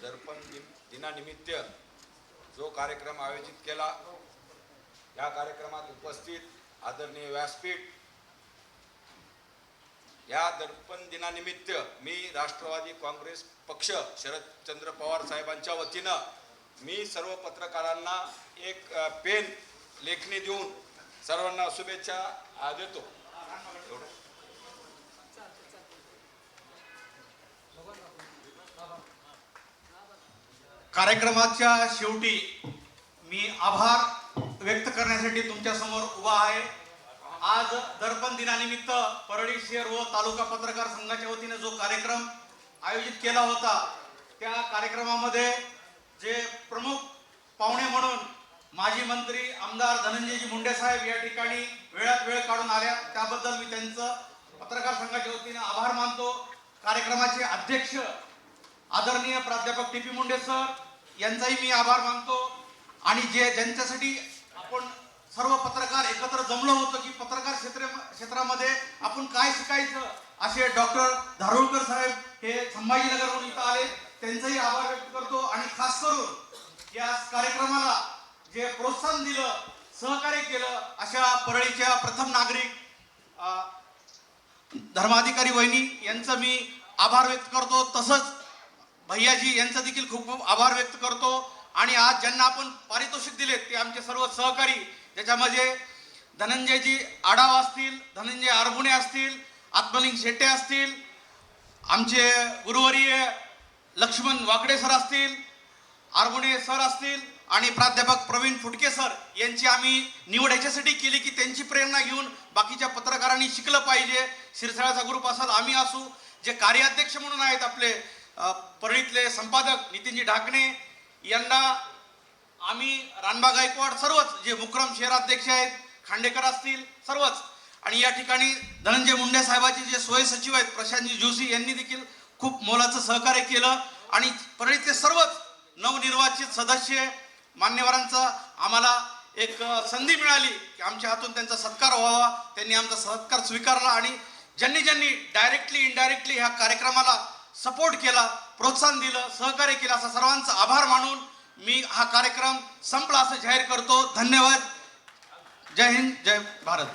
दर्पण दिनानिमित्त जो कार्यक्रम आयोजित केला, या कार्यक्रमात उपस्थित आदरणीय व्यासपीठ, या दर्पण दिनानिमित्त मी राष्ट्रवादी काँग्रेस पक्ष शरदचंद्र पवार साहेबांच्या वतीनं मी सर्व पत्रकारांना एक पेन लेखणी देऊन सर्वांना शुभेच्छा देतो। कार्यक्रमाच्या शेवटी मी आभार व्यक्त करण्यासाठी तुमच्या समोर उभा आहे। आज दर्पण दिनानिमित्त परळी शहर व तालुका पत्रकार संघाच्या वतीने जो कार्यक्रम आयोजित केला होता, त्या कार्यक्रमामध्ये जे प्रमुख पाहुणे म्हणून माजी मंत्री आमदार धनंजयजी मुंडे साहेब या ठिकाणी वेळात वेळ काढून आल्या, त्याबद्दल मी त्यांचं पत्रकार संघाच्या वतीने आभार मानतो। कार्यक्रमाचे अध्यक्ष आदरणीय प्राध्यापक टी.पी. मुंडे सर यांचाही मी आभार मानतो। आणि ज्यांच्यासाठी आपण सर्व पत्रकार एकत्र जमलो होतो की पत्रकार क्षेत्रामध्ये आपण काय शिकायचं, असे डॉक्टर धारुळकर साहेब हे संभाजीनगरहून इथं आले, त्यांचाही आभार व्यक्त करतो। आणि खास करून या कार्यक्रमाला जे प्रोत्साहन दिलं, सहकार्य केलं, अशा परळीच्या प्रथम नागरिक धर्माधिकारी वहिनी यांचं मी आभार व्यक्त करतो। तसंच भैयाजी यांचा देखील खूप खूप आभार व्यक्त करतो। आणि आज ज्यांना आपण पारितोषिक दिलेत ते आमचे सर्व सहकारी, ज्याच्यामध्ये धनंजयजी आढाव असतील, धनंजय आरगुणे असतील, आत्मलिंग शेट्टे असतील, आमचे गुरुवर्य लक्ष्मण वाकडे सर असतील, आरगुणे सर असतील आणि प्राध्यापक प्रवीण फुटके सर यांची आम्ही निवड याच्यासाठी केली की त्यांची प्रेरणा घेऊन बाकीच्या पत्रकारांनी शिकलं पाहिजे। शिरसाळाचा ग्रुप असाल, आम्ही असू, जे कार्याध्यक्ष म्हणून आहेत आपले परळीतले संपादक नितीनजी ढाकणे यांना आम्ही, रानबा गायकवाड, सर्वच जे मुक्रम शहराध्यक्ष आहेत, खांडेकर असतील, सर्वच। आणि या ठिकाणी धनंजय मुंडे साहेबाचे जे सोय सचिव आहेत प्रशांतजी जोशी यांनी देखील खूप मोलाचं सहकार्य केलं। आणि परळीतले सर्वच नवनिर्वाचित सदस्य मान्यवरांचा आम्हाला एक संधी मिळाली की आमच्या हातून त्यांचा सत्कार व्हावा, त्यांनी आमचा सत्कार स्वीकारला। आणि ज्यांनी डायरेक्टली इनडायरेक्टली ह्या कार्यक्रमाला सपोर्ट केला, प्रोत्साहन दिलं, सहकार्य केलं, असा सर्वांचा आभार मानून मी हा कार्यक्रम संपला असं जाहीर करतो। धन्यवाद। जय हिंद, जय भारत।